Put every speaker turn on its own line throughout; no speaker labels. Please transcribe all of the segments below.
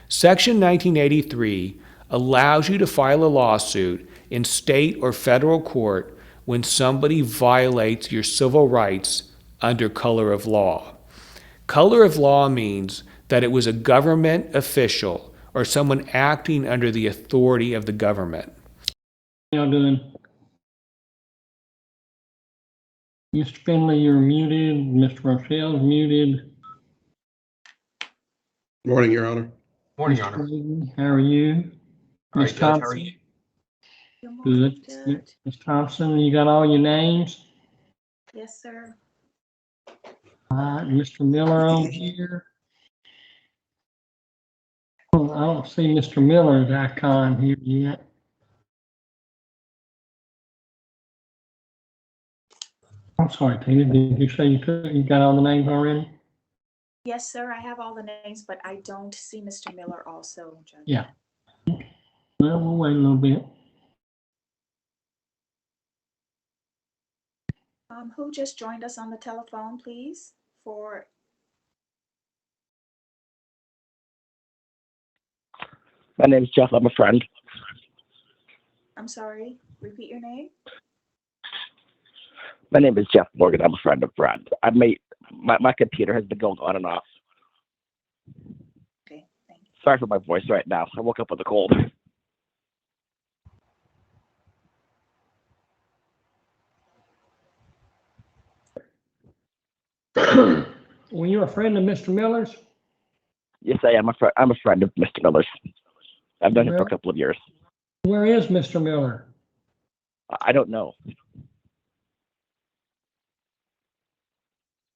Section 1983 allows you to file a lawsuit in state or federal court when somebody violates your civil rights under color of law. Color of law means that it was a government official or someone acting under the authority of the government.
How y'all doing? Mr. Findley, you're muted. Mr. Rochelle's muted.
Morning, Your Honor.
Morning, Your Honor.
Graydon, how are you?
All
Ms.
right, Judge, how are
Thompson?
you?
Good. Ms. Thompson, you got all your names?
Yes, sir.
All right, Mr. Miller on here. Oh, I don't see Mr. Miller's icon here yet. I'm sorry, Tina, did you say you got all the names already?
Yes, sir. I have all the names, but I don't see Mr. Miller also, Judge.
Yeah. Well, we'll wait a little bit.
Who just joined us on the telephone, please?
My name is Jeff. I'm a friend.
I'm sorry, repeat your name.
My name is Jeff Morgan. I'm a friend of Brad. My computer has been going on and off.
Okay, thank you.
Sorry for my voice right now. I woke up with a cold.
Were you a friend of Mr. Miller's?
Yes, I am. I'm a friend of Mr. Miller's. I've known him for a couple of years.
Where is Mr. Miller?
I don't know.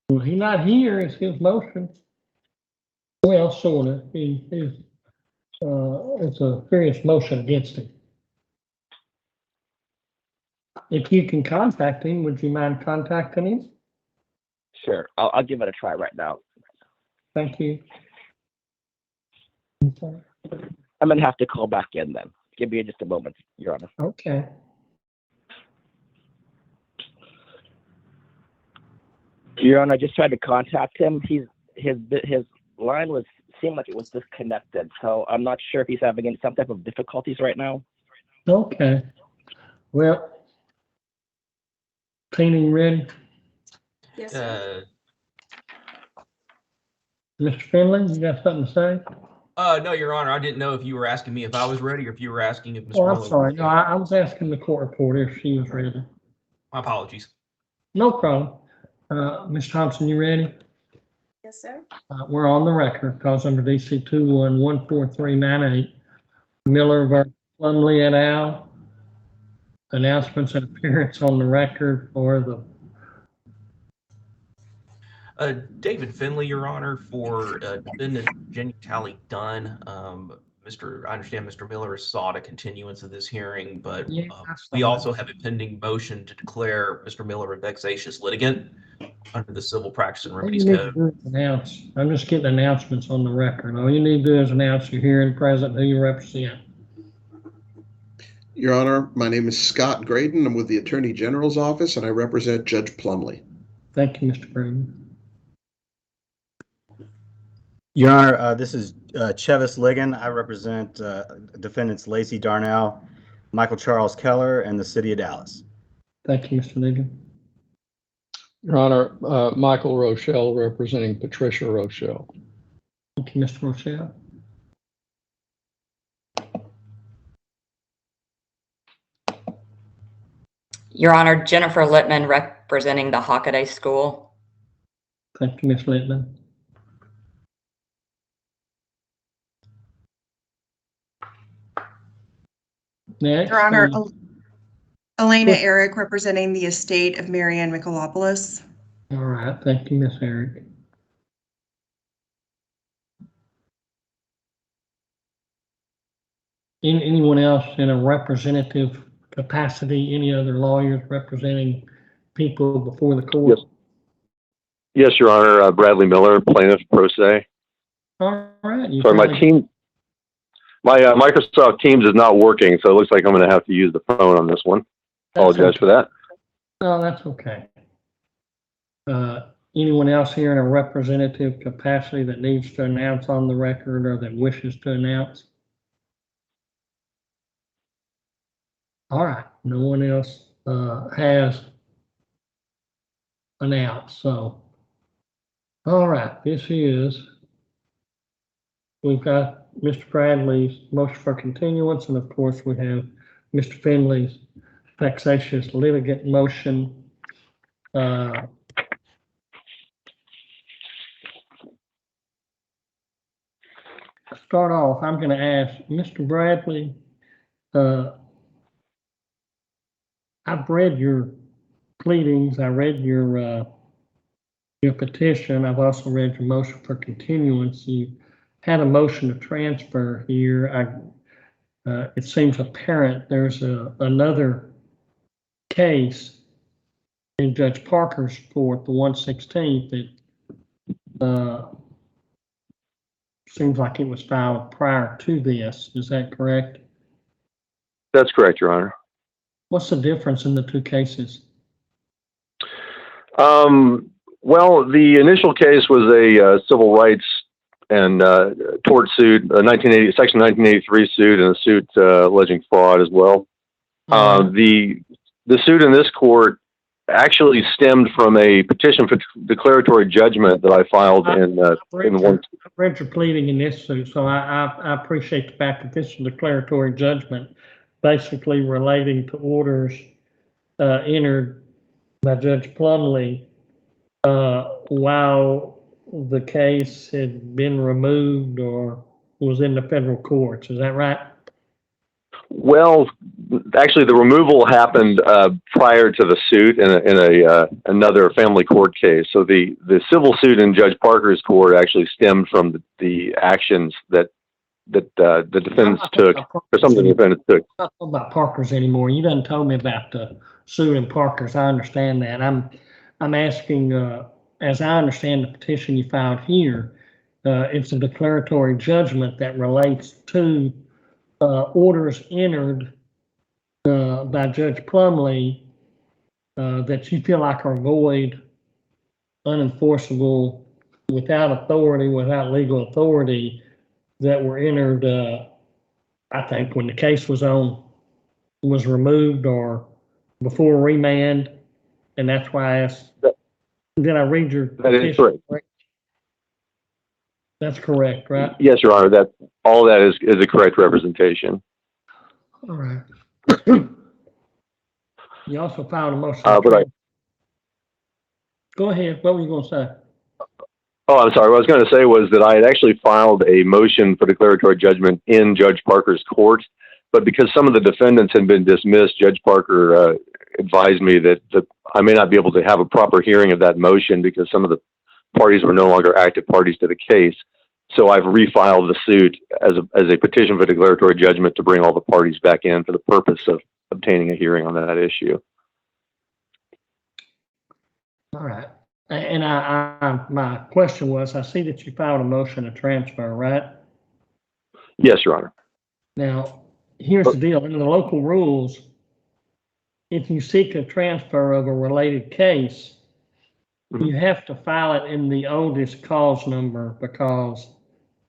Well, he's not here. It's his motion. Well, sort of. It's a serious motion against him. If you can contact him, would you mind contacting him?
Sure. I'll give it a try right now.
Thank you.
I'm going to have to call back in then. Give me just a moment, Your Honor.
Okay.
Your Honor, I just tried to contact him. His line seemed like it was disconnected, so I'm not sure if he's having some type of difficulties right now.
Okay. Well, cleaning ready.
Yes, sir.
Mr. Findley, you got something to say?
No, Your Honor. I didn't know if you were asking me if I was ready or if you were asking if Mr.
Oh, I'm
Miller
sorry.
was
No, I was asking the court reporter if she was ready.
My apologies.
No problem. Ms. Thompson, you ready?
Yes, sir.
We're on the record, cause under DC 21-14398, Miller v. Plumlee et al. Announcements and appearance on the record for the.
David Findley, Your Honor, for Defendant Virginia Talley Dunn. I understand Mr. Miller has sought a continuance of this hearing, but
Yeah,
we also have a pending motion to declare Mr. Miller a vexatious litigant under the Civil Practice and Remedies Code.
I'm just getting announcements on the record. All you need to do is announce you're here and present, who you represent.
Your Honor, my name is Scott Graydon. I'm with the Attorney General's office, and I represent Judge Plumlee.
Thank you, Mr. Graydon.
Your Honor, this is Chevis Ligon. I represent defendants Lacey Darnell, Michael Charles Keller, and the City of Dallas.
Thank you, Mr. Ligon.
Your Honor, Michael Rochelle representing Patricia Rochelle.
Thank you, Mr. Rochelle.
Your Honor, Jennifer Littman representing the Hockaday School.
Thank you, Ms. Littman. Next.
Your Honor, Elena Eric representing the estate of Marianne Michalopoulos.
All right, thank you, Ms. Eric. Anyone else in a representative capacity, any other lawyers representing people before the court?
Yes, Your Honor. Bradley Miller, plaintiff pro se.
All right.
Sorry, my Microsoft Teams is not working, so it looks like I'm going to have to use the phone on this one. Apologize for that.
No, that's okay. anyone else here in a representative capacity that needs to announce on the record or that wishes to announce? All right, no one else has announced, so. All right, we've got Mr. Bradley's motion for continuance, and of course we have Mr. Findley's vexatious litigant motion. To start off, I'm going to ask Mr. Bradley, I've read your pleadings, I read your petition, I've also read your motion for continuance. You had a motion to transfer here. It seems apparent there's another case in Judge Parker's court, the 116th, that seems like it was filed prior to this. Is that correct?
That's correct, Your Honor.
What's the difference in the two cases?
Well, the initial case was a civil rights and tort suit, Section 1983 suit, and a suit alleging fraud as well. The suit in this court actually stemmed from a petition for declaratory judgment that I filed in one.
I've read your pleading in this suit, so I appreciate the fact that this is a declaratory judgment, basically relating to orders entered by Judge Plumlee while the case had been removed or was in the federal courts. Is that right?
Well, actually, the removal happened prior to the suit in another family court case. So the civil suit in Judge Parker's court actually stemmed from the actions that the defendants took, or some of the defendants took.
I'm not talking about Parker's anymore. You done told me about the suit in Parker's. I understand that. I'm asking, as I understand the petition you filed here, it's a declaratory judgment that relates to orders entered by Judge Plumlee that you feel like are void, unenforceable, without authority, without legal authority, that were entered, I think, when the case was removed or before remand, and that's why I asked. Did I read your petition?
That is correct.
That's correct, right?
Yes, Your Honor. All that is a correct representation.
All right. You also filed a motion. Go ahead. What were you going to say?
Oh, I'm sorry. What I was going to say was that I had actually filed a motion for declaratory judgment in Judge Parker's court, but because some of the defendants had been dismissed, Judge Parker advised me that I may not be able to have a proper hearing of that motion because some of the parties were no longer active parties to the case. So I've refiled the suit as a petition for declaratory judgment to bring all the parties back in for the purpose of obtaining a hearing on that issue.
All right. And my question was, I see that you filed a motion to transfer, right?
Yes, Your Honor.
Now, here's the deal. In the local rules, if you seek a transfer of a related case, you have to file it in the oldest cause number because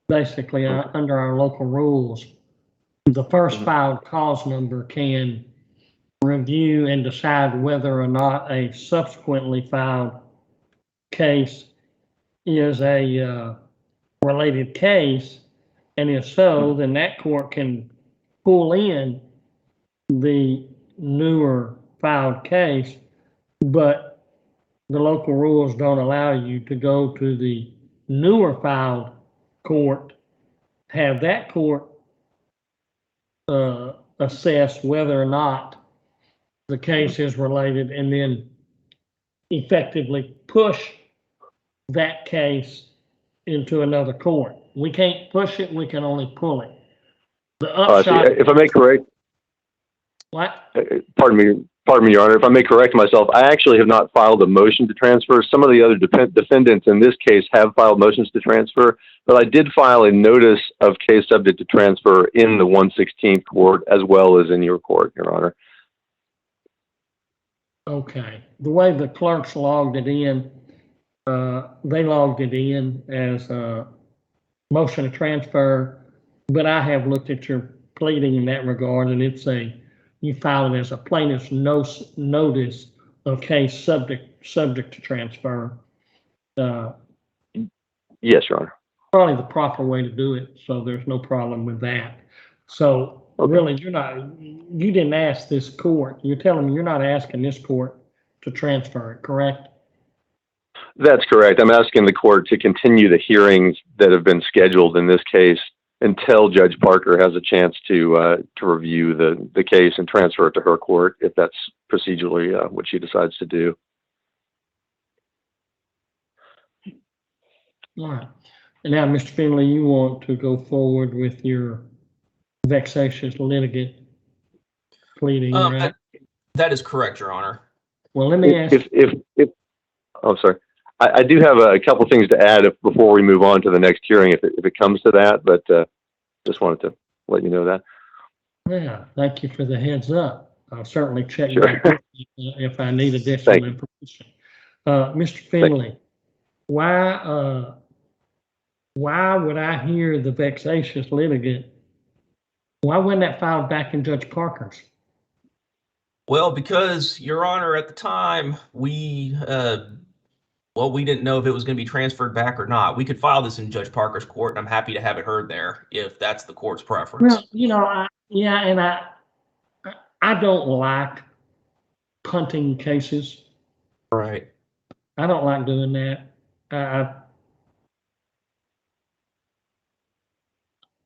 basically under our local rules, the first filed cause number can review and decide whether or not a subsequently filed case is a related case. And if so, then that court can pull in the newer filed case, but the local rules don't allow you to go to the newer filed court, have that court assess whether or not the case is related, and then effectively push that case into another court. We can't push it, we can only pull it. The upshot.
If I may correct.
What?
Pardon me, Your Honor. If I may correct myself, I actually have not filed a motion to transfer. Some of the other defendants in this case have filed motions to transfer, but I did file a notice of case subject to transfer in the 116th court as well as in your court, Your Honor.
Okay. The way the clerks logged it in, They logged it in as a motion to transfer, but I have looked at your pleading in that regard, and you file it as a plaintiff's notice of case subject to transfer.
Yes, Your Honor.
Probably the proper way to do it, so there's no problem with that. So really, you didn't ask this court. You're telling me you're not asking this court to transfer it, correct?
That's correct. I'm asking the court to continue the hearings that have been scheduled in this case until Judge Parker has a chance to review the case and transfer it to her court, if that's procedurally what she decides to do.
All right. And now, Mr. Findley, you want to go forward with your vexatious litigant pleading, right?
That is correct, Your Honor.
Well, let me ask.
I'm sorry. I do have a couple things to add before we move on to the next hearing, if it comes to that, but just wanted to let you know that.
Yeah, thank you for the heads up. I'll certainly check
Sure.
back with you if I need additional information. Mr. Findley, why would I hear the vexatious litigant? Why wasn't that filed back in Judge Parker's?
Well, because, Your Honor, at the time, we didn't know if it was going to be transferred back or not. We could file this in Judge Parker's court, and I'm happy to have it heard there if that's the court's preference.
Well, I don't like punting cases.
Right.
I don't like doing that.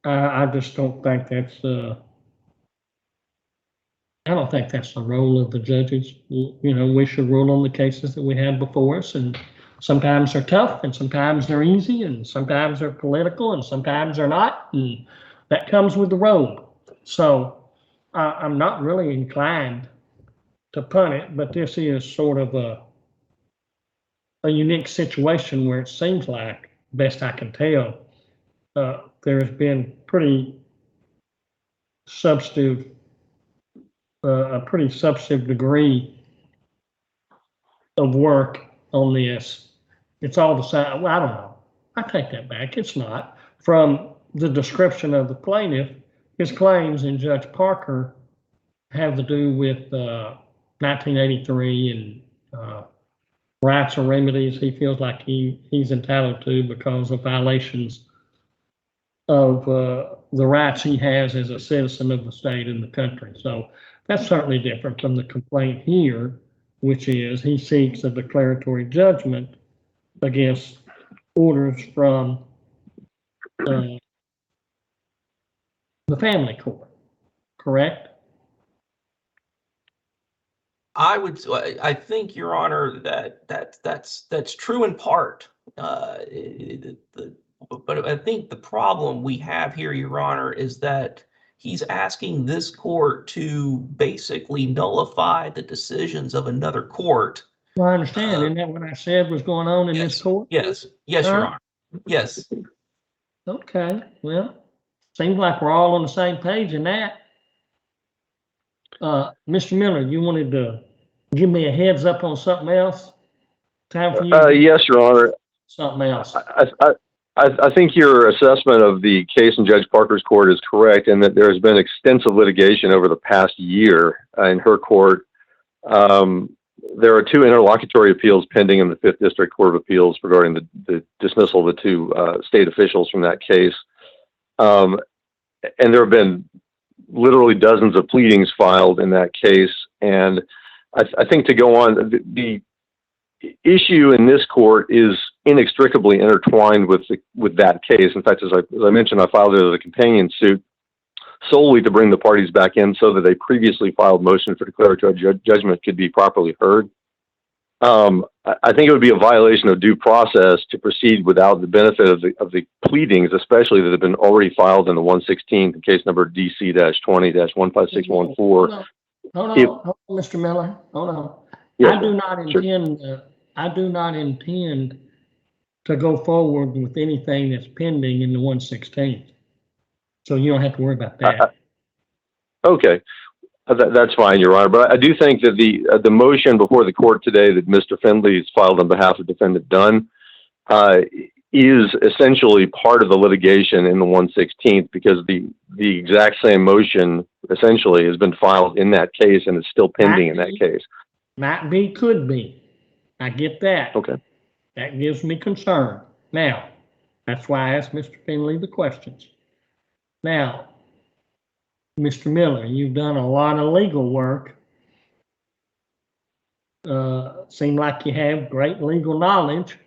I just don't think that's I don't think that's the role of the judges. We should rule on the cases that we have before us, and sometimes they're tough, and sometimes they're easy, and sometimes they're political, and sometimes they're not, and that comes with the road. So I'm not really inclined to punt it, but this is sort of a unique situation where it seems like, best I can tell, there's been a pretty substantive degree of work on this. It's all the same. Well, I don't know. I take that back. It's not. From the description of the plaintiff, his claims in Judge Parker have to do with 1983 and rights or remedies he feels like he's entitled to because of violations of the rights he has as a citizen of the state and the country. So that's certainly different from the complaint here, which is he seeks a declaratory judgment against orders from the family court, correct?
I think, Your Honor, that's true in part. But I think the problem we have here, Your Honor, is that he's asking this court to basically nullify the decisions of another court.
Well, I understand. Isn't that what I said was going on in this court?
Yes, Your Honor. Yes.
Okay, well, seems like we're all on the same page in that. Mr. Miller, you wanted to give me a heads up on something else? Time for you.
Yes, Your Honor.
Something else.
I think your assessment of the case in Judge Parker's court is correct, and that there has been extensive litigation over the past year in her court. There are 2 interlocutory appeals pending in the 5th District Court of Appeals regarding the dismissal of the 2 state officials from that case. And there have been literally dozens of pleadings filed in that case. And I think to go on, the issue in this court is inextricably intertwined with that case. In fact, as I mentioned, I filed it as a companion suit solely to bring the parties back in so that a previously filed motion for declaratory judgment could be properly heard. I think it would be a violation of due process to proceed without the benefit of the pleadings, especially that have been already filed in the 116 case number DC-20-15614.
Hold on, Mr. Miller. Hold on.
Yes,
I do not intend to go forward with anything that's pending in the 116. So you don't have to worry about that.
Okay. That's fine, Your Honor. But I do think that the motion before the court today that Mr. Findley has filed on behalf of Defendant Dunn is essentially part of the litigation in the 116th, because the exact same motion essentially has been filed in that case and is still pending in that case.
Might be, could be. I get that.
Okay.
That gives me concern. Now, that's why I asked Mr. Findley the questions. Now, Mr. Miller, you've done a lot of legal work. Seem like you have great legal knowledge.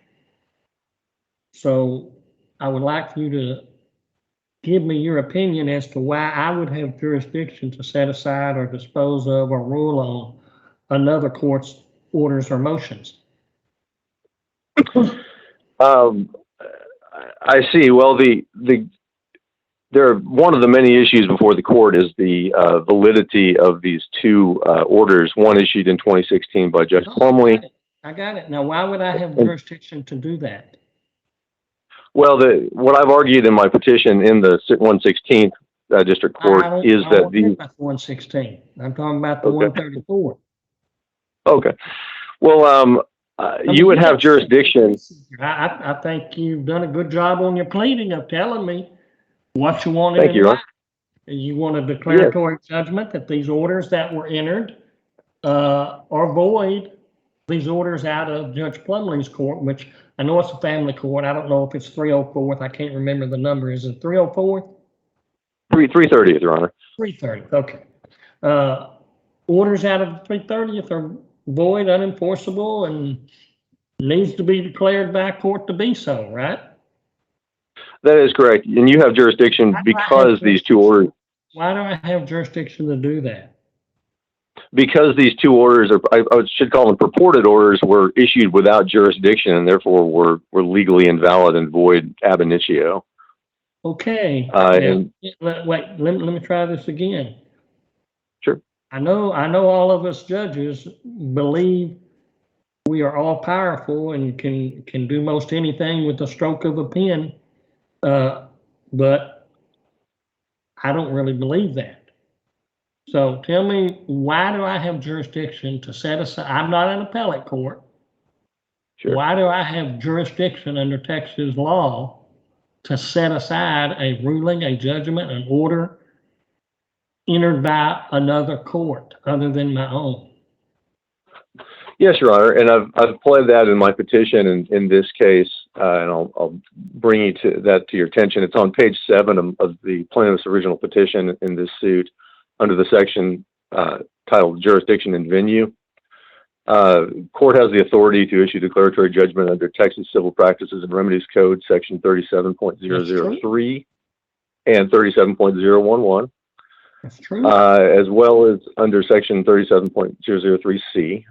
So I would like for you to give me your opinion as to why I would have jurisdiction to set aside or dispose of or rule on another court's orders or motions.
I see. Well, one of the many issues before the court is the validity of these two orders. One issued in 2016 by Judge Plumlee.
I got it. Now, why would I have jurisdiction to do that?
Well, what I've argued in my petition in the 116th District Court is that the
116. I'm talking about the 134.
Okay. Well, you would have jurisdiction.
I think you've done a good job on your pleading of telling me what you wanted.
Thank you.
You want a declaratory judgment that these orders that were entered are void. These orders out of Judge Plumlee's court, which I know it's a family court. I don't know if it's 304th. I can't remember the number. Is it 304th?
330th, Your Honor.
330th. Okay. Orders out of 330th are void, unenforceable, and needs to be declared by court to be so, right?
That is correct. And you have jurisdiction because these two orders.
Why do I have jurisdiction to do that?
Because these two orders I should call them purported orders, were issued without jurisdiction and therefore were legally invalid and void ab initio.
Okay. Wait, let me try this again.
Sure.
I know all of us judges believe we are all powerful and can do most anything with the stroke of a pen, but I don't really believe that. So tell me, why do I have jurisdiction to set aside? I'm not an appellate court.
Sure.
Why do I have jurisdiction under Texas law to set aside a ruling, a judgment, an order entered by another court other than my own?
Yes, Your Honor, and I've pled that in my petition in this case, and I'll bring you to your attention. It's on page 7 of the plaintiff's original petition in this suit, under the section titled Jurisdiction and Venue. Court has the authority to issue declaratory judgment under Texas Civil Practices and Remedies Code, section 37.003 and 37.011.
That's true.
As well as under section 37.003C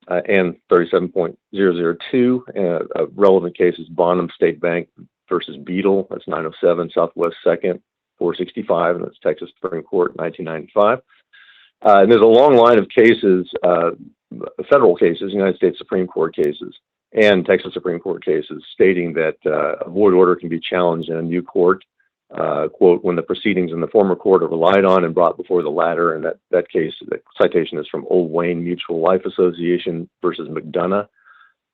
and 37.002. Relevant cases, Bonham State Bank versus Beadle, that's 907 Southwest 2nd, 465, and that's Texas Supreme Court, 1995. And there's a long line of cases, federal cases, United States Supreme Court cases, and Texas Supreme Court cases, stating that a void order can be challenged in a new court, quote, when the proceedings in the former court are relied on and brought before the latter. And that case, the citation is from Old Wayne Mutual Life Association versus McDonough.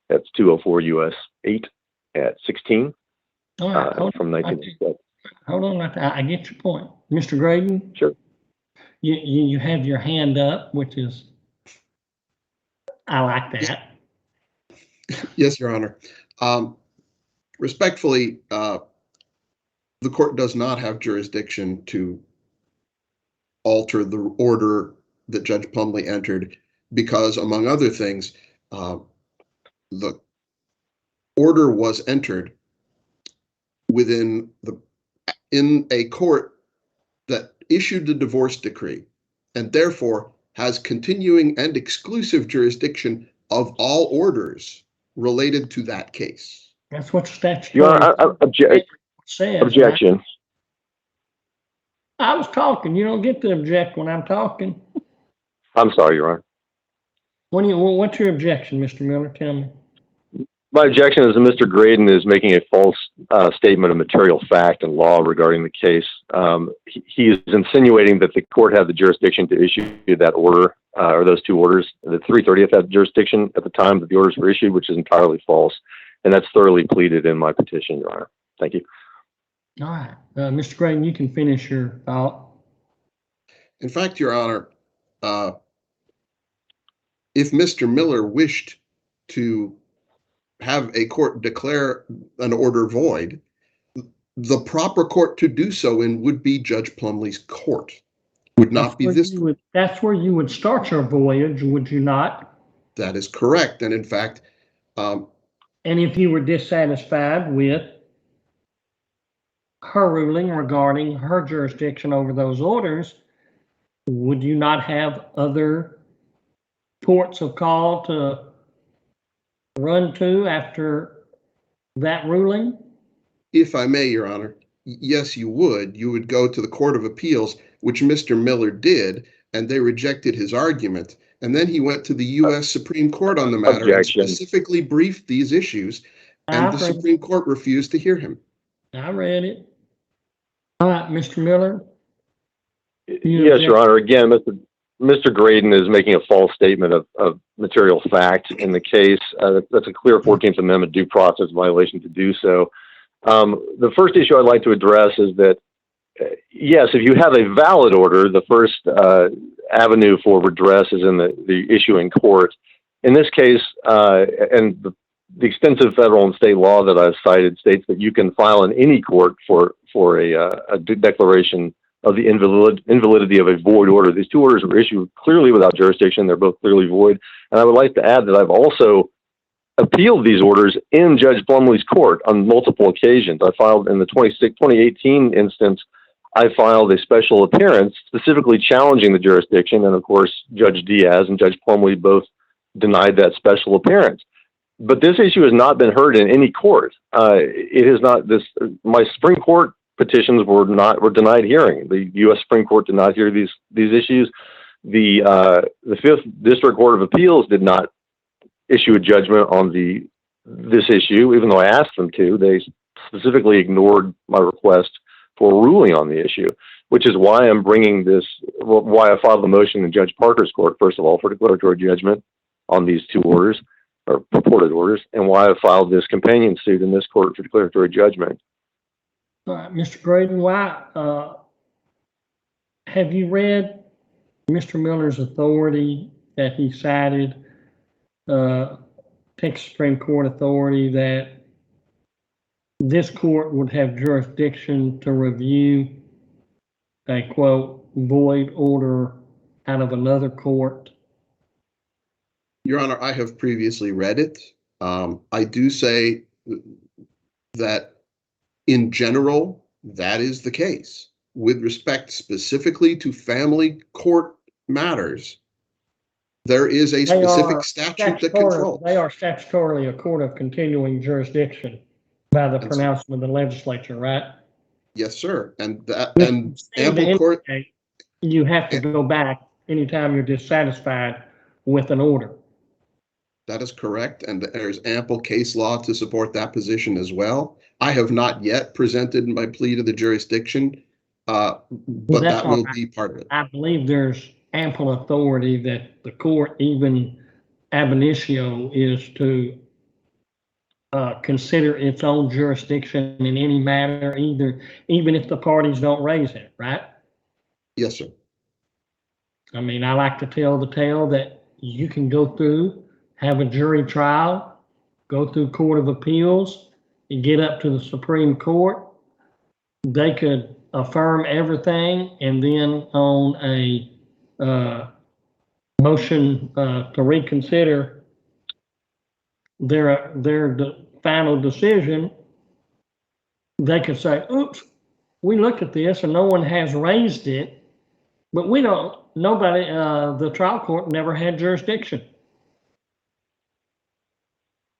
That's 204 U.S. 8 at 16 from 1987.
Hold on, I get your point. Mr. Graydon?
Sure.
You have your hand up, which is, I like that.
Yes, Your Honor. Respectfully, the court does not have jurisdiction to alter the order that Judge Plumlee entered because, among other things, the order was entered in a court that issued the divorce decree and therefore has continuing and exclusive jurisdiction of all orders related to that case.
That's what statute says.
Objection.
Right? I was talking. You don't get to object when I'm talking.
I'm sorry, Your Honor.
What's your objection, Mr. Miller? Tell me.
My objection is that Mr. Graydon is making a false statement of material fact and law regarding the case. He is insinuating that the court had the jurisdiction to issue that order, or those two orders. The 330th had jurisdiction at the time that the orders were issued, which is entirely false. And that's thoroughly pleaded in my petition, Your Honor. Thank you.
All right. Mr. Graydon, you can finish your thought.
In fact, Your Honor, if Mr. Miller wished to have a court declare an order void, the proper court to do so in would be Judge Plumlee's court, would not be this court.
That's where you would start your voyage, would you not?
That is correct. And in fact,
and if you were dissatisfied with her ruling regarding her jurisdiction over those orders, would you not have other ports of call to run to after that ruling?
If I may, Your Honor, yes, you would. You would go to the Court of Appeals, which Mr. Miller did, and they rejected his argument. And then he went to the U.S. Supreme Court on the matter and specifically briefed these issues, and the Supreme Court refused to hear him.
I read it. All right, Mr. Miller.
Yes, Your Honor. Again, Mr. Graydon is making a false statement of material fact in the case. That's a clear 14th Amendment due process violation to do so. The first issue I'd like to address is that, yes, if you have a valid order, the first avenue for redress is in the issuing court. In this case, and the extensive federal and state law that I've cited states that you can file in any court for a declaration of the invalidity of a void order. These two orders were issued clearly without jurisdiction. They're both clearly void. And I would like to add that I've also appealed these orders in Judge Plumlee's court on multiple occasions. I filed in the 2018 instance, I filed a special appearance specifically challenging the jurisdiction. And of course, Judge Diaz and Judge Plumlee both denied that special appearance. But this issue has not been heard in any court. It is not this, my Supreme Court petitions were denied hearing. The U.S. Supreme Court did not hear these issues. The Fifth District Court of Appeals did not issue a judgment on this issue, even though I asked them to. They specifically ignored my request for a ruling on the issue, which is why I'm bringing this, why I filed the motion in Judge Parker's court, first of all, for declaratory judgment on these two orders, or purported orders, and why I filed this companion suit in this court for declaratory judgment.
Mr. Graydon, why have you read Mr. Miller's authority that he cited, Texas Supreme Court authority that this court would have jurisdiction to review a, quote, void order out of another court?
Your Honor, I have previously read it. I do say that in general, that is the case. With respect specifically to family court matters, there is a specific statute that controls.
They are statutorily a court of continuing jurisdiction by the pronouncement of the legislature, right?
Yes, sir. And ample court.
You have to go back anytime you're dissatisfied with an order.
That is correct, and there's ample case law to support that position as well. I have not yet presented my plea to the jurisdiction, but that will be part of it.
I believe there's ample authority that the court, even ab initio, is to consider its own jurisdiction in any matter, even if the parties don't raise it, right?
Yes, sir.
I mean, I like to tell the tale that you can go through, have a jury trial, go through Court of Appeals, and get up to the Supreme Court. They could affirm everything, and then on a motion to reconsider their final decision, they could say, oops, we looked at this and no one has raised it, but the trial court never had jurisdiction.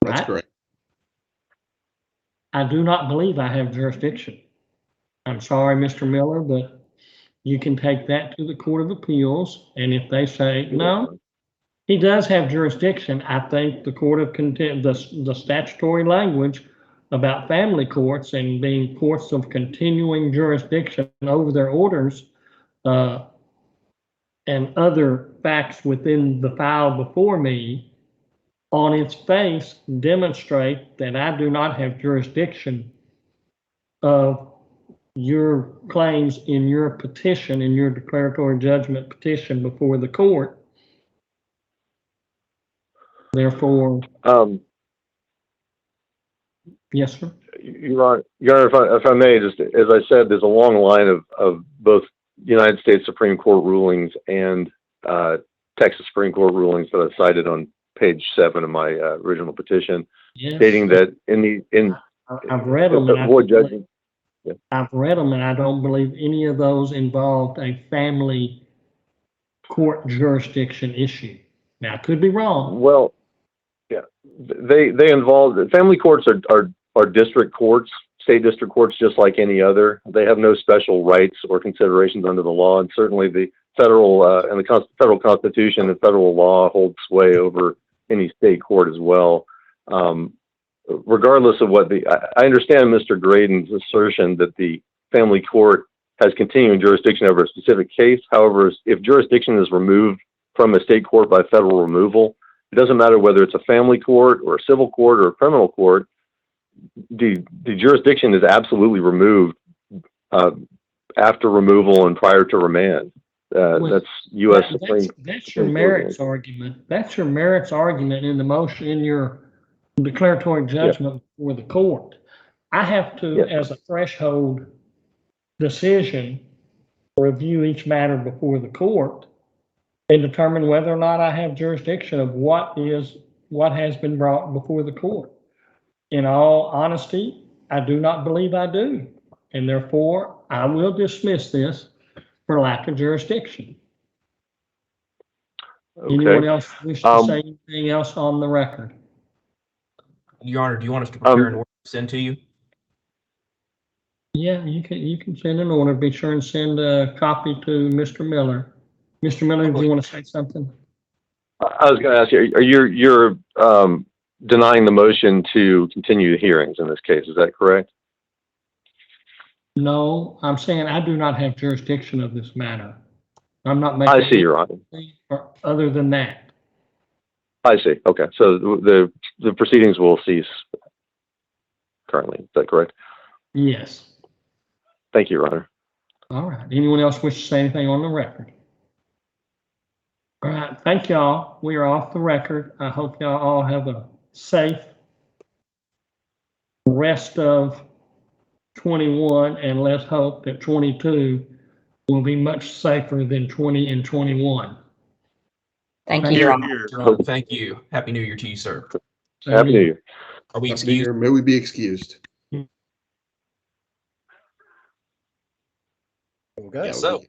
That's correct.
I do not believe I have jurisdiction. I'm sorry, Mr. Miller, but you can take that to the Court of Appeals, and if they say, no, he does have jurisdiction, I think the Court of the statutory language about family courts and being courts of continuing jurisdiction over their orders, and other facts within the file before me, on its face demonstrate that I do not have jurisdiction of your claims in your petition, in your declaratory judgment petition before the court. Therefore, yes, sir.
Your Honor, if I may, just as I said, there's a long line of both United States Supreme Court rulings and Texas Supreme Court rulings that I cited on page 7 of my original petition,
Yes.
stating that
I've read them.
avoid judging.
I've read them, and I don't believe any of those involved a family court jurisdiction issue. Now, I could be wrong.
Well, yeah, they involve family courts are district courts, state district courts, just like any other. They have no special rights or considerations under the law, and certainly the federal and the federal Constitution and federal law hold sway over any state court as well. Regardless of what I understand Mr. Graydon's assertion that the family court has continuing jurisdiction over a specific case. However, if jurisdiction is removed from a state court by federal removal, it doesn't matter whether it's a family court or a civil court or a criminal court. The jurisdiction is absolutely removed after removal and prior to remand. That's U.S. Supreme.
That's your merits argument. That's your merits argument in the motion, in your declaratory judgment before the court. I have to, as a threshold decision, review each matter before the court and determine whether or not I have jurisdiction of what has been brought before the court. In all honesty, I do not believe I do, and therefore I will dismiss this for lack of jurisdiction.
Okay.
Anyone else wish to say anything else on the record?
Your Honor, do you want us to prepare an order to send to you?
Yeah, you can send an order. Be sure and send a copy to Mr. Miller. Mr. Miller, do you want to say something?
I was going to ask you, you're denying the motion to continue the hearings in this case, is that correct?
No, I'm saying I do not have jurisdiction of this matter. I'm not making.
I see, Your Honor.
Other than that.
I see. Okay, so the proceedings will cease currently. Is that correct?
Yes.
Thank you, Your Honor.
All right. Anyone else wish to say anything on the record? All right. Thank y'all. We are off the record. I hope y'all all have a safe rest of 21, and let's hope that 22 will be much safer than 20 and 21.
Thank you, Your Honor.
Thank you. Happy New Year to you, sir.
Happy New Year.
Are we
Happy New
excused?
Year. May we be excused?
We'll go.
Yeah,
So.